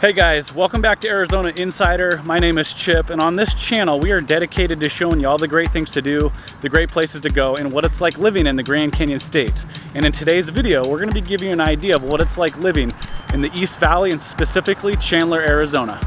Hey guys, welcome back to Arizona Insider. My name is Chip, and on this channel we are dedicated to showing you all the great things to do, the great places to go, and what it's like living in the Grand Canyon State. And in today's video, we're going to be giving you an idea of what it's like living in the East Valley and specifically Chandler, Arizona.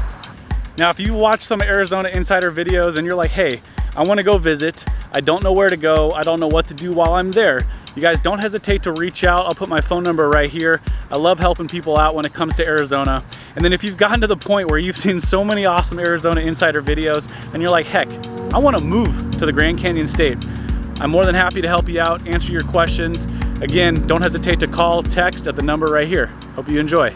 Now, if you watch some Arizona Insider videos and you're like, hey, I want to go visit, I don't know where to go, I don't know what to do while I'm there, you guys don't hesitate to reach out. I'll put my phone number right here. I love helping people out when it comes to Arizona. And then if you've gotten to the point where you've seen so many awesome Arizona Insider videos and you're like, heck, I want to move to the Grand Canyon State, I'm more than happy to help you out, answer your questions. Again, don't hesitate to call, text at the number right here. Hope you enjoy.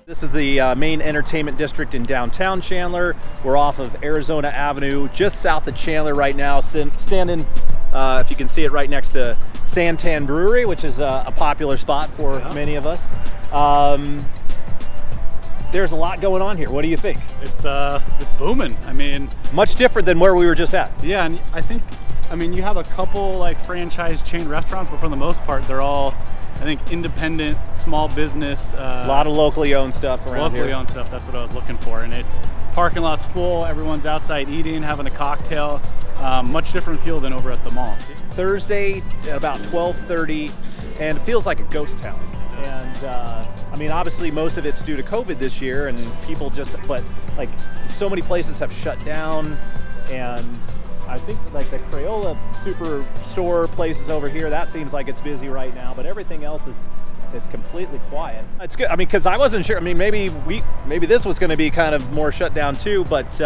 This is the main entertainment district in downtown Chandler. We're off of Arizona Avenue, just south of Chandler right now, standing, if you can see it, right next to Santan Brewery, which is a popular spot for many of us. There's a lot going on here. What do you think? It's booming. I mean, much different than where we were just at. Yeah, and I mean, you have a couple like franchise chain restaurants, but for the most part, they're all, I think, independent, small business. A lot of locally owned stuff around here. Locally owned stuff, that's what I was looking for. And it's parking lot's full, everyone's outside eating, having a cocktail. Much different feel than over at the mall. Thursday at about 12:30, and it feels like a ghost town. And I mean, obviously most of it's due to COVID this year, and people but like so many places have shut down, and I think like the Crayola Superstore places over here, that seems like it's busy right now, but everything else is completely quiet. It's good. I mean, because I wasn't sure. I mean, maybe this was going to be kind of more shut down too, but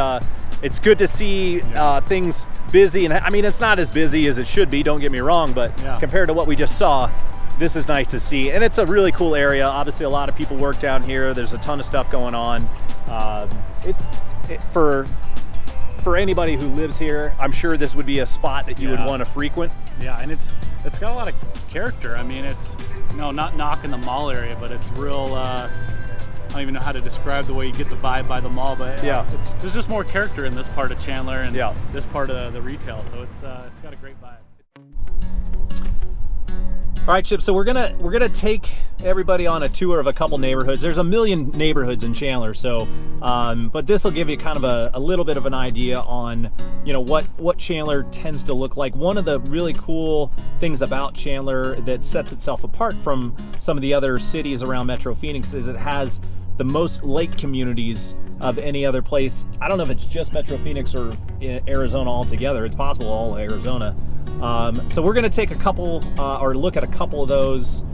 it's good to see things busy. And I mean, it's not as busy as it should be, don't get me wrong, but compared to what we just saw, this is nice to see. And it's a really cool area. Obviously, a lot of people work down here. There's a ton of stuff going on. For anybody who lives here, I'm sure this would be a spot that you would want to frequent. Yeah, and it's got a lot of character. I mean, it's, not knocking the mall area, but it's real, I don't even know how to describe the way you get the vibe by the mall, but there's just more character in this part of Chandler and this part of the retail, so it's got a great vibe. All right, Chip, so we're gonna take everybody on a tour of a couple neighborhoods. There's a million neighborhoods in Chandler, so but this will give you kind of a little bit of an idea on what Chandler tends to look like. One of the really cool things about Chandler that sets itself apart from some of the other cities around Metro Phoenix is it has the most lake communities of any other place. I don't know if it's just Metro Phoenix or Arizona altogether. It's possible all of Arizona. So we're going to take a couple, or look at a couple of those.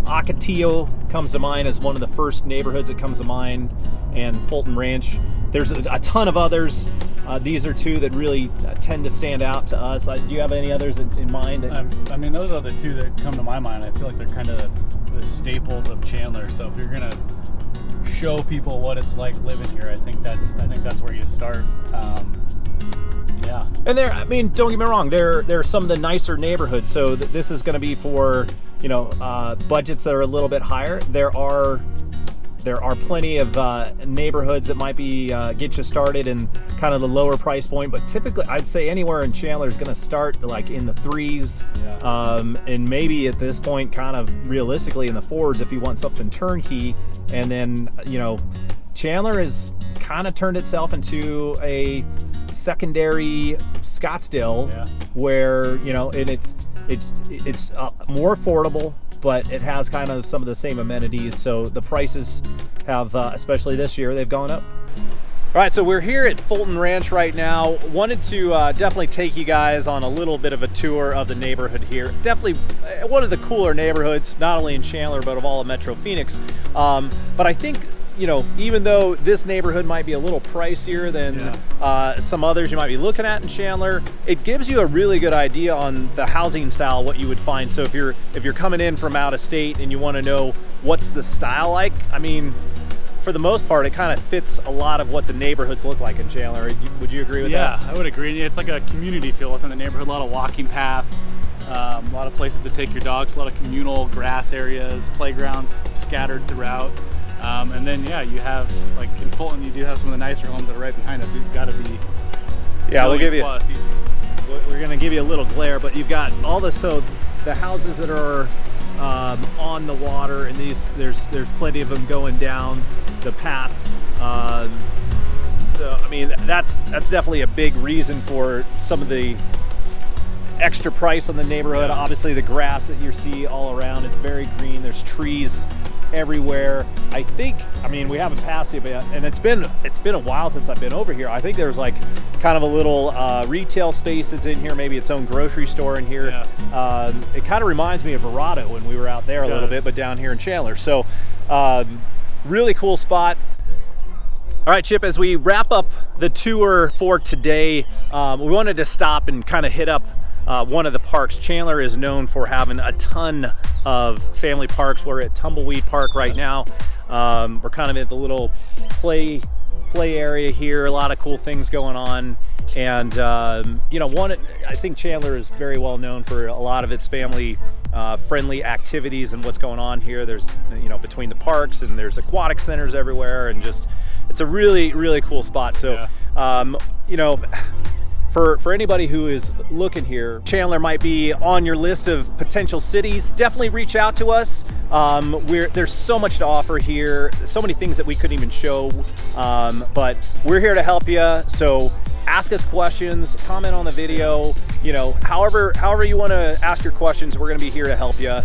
Ocotillo comes to mind as one of the first neighborhoods that comes to mind, and Fulton Ranch. There's a ton of others. These are two that really tend to stand out to us. Do you have any others in mind? I mean, those are the two that come to my mind. I feel like they're kind of the staples of Chandler. So if you're going to show people what it's like living here, I think that's where you start. And I mean, don't get me wrong, they're some of the nicer neighborhoods, so this is going to be for, budgets that are a little bit higher. There are plenty of neighborhoods that might be get you started in kind of the lower price point, but typically I'd say anywhere in Chandler is going to start like in the $3s, and maybe at this point kind of realistically in the $4s if you want something turnkey. And then Chandler has kind of turned itself into a secondary Scottsdale, where it's more affordable, but it has kind of some of the same amenities. So the prices have, especially this year, they've gone up. All right, so we're here at Fulton Ranch right now. Wanted to definitely take you guys on a little bit of a tour of the neighborhood here. Definitely one of the cooler neighborhoods, not only in Chandler, but of all of Metro Phoenix. But I think you know, even though this neighborhood might be a little pricier than some others you might be looking at in Chandler, it gives you a really good idea on the housing style, what you would find. So if you're coming in from out of state and you want to know what's the style like, I mean, for the most part, it kind of fits a lot of what the neighborhoods look like in Chandler. Would you agree with that? Yeah, I would agree. It's like a community feel within the neighborhood, a lot of walking paths, a lot of places to take your dogs, a lot of communal grass areas, playgrounds scattered throughout. And then, yeah, you have, like in Fulton, you do have some of the nicer homes that are right behind us. These got to be we'll give you, plus easy. We're going to give you a little glare, but you've got all the, so the houses that are on the water, and there's plenty of them going down the path. So I mean, that's definitely a big reason for some of the extra price on the neighborhood. Obviously the grass that you see all around, it's very green. There's trees everywhere. I mean, we haven't passed it, and it's been a while since I've been over here. I think there's like kind of a little retail space that's in here, maybe its own grocery store in here. It kind of reminds me of Verrado when we were out there a little bit, but down here in Chandler. So really cool spot. All right, Chip, as we wrap up the tour for today, we wanted to stop and kind of hit up one of the parks. Chandler is known for having a ton of family parks. We're at Tumbleweed Park right now. We're kind of at the little play area here. A lot of cool things going on. And you know, I think Chandler is very well known for a lot of its family friendly activities and what's going on here. There's, you know, between the parks, and there's aquatic centers everywhere, and just it's a really cool spot. So you know, for anybody who is looking here, Chandler might be on your list of potential cities. Definitely reach out to us. There's so much to offer here, so many things that we couldn't even show, but we're here to help you. So ask us questions, comment on the video, you know, however you want to ask your questions, we're going to be here to help you.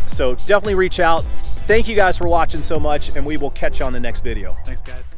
So definitely reach out. Thank you guys for watching so much, and we will catch you on the next video. Thanks, guys.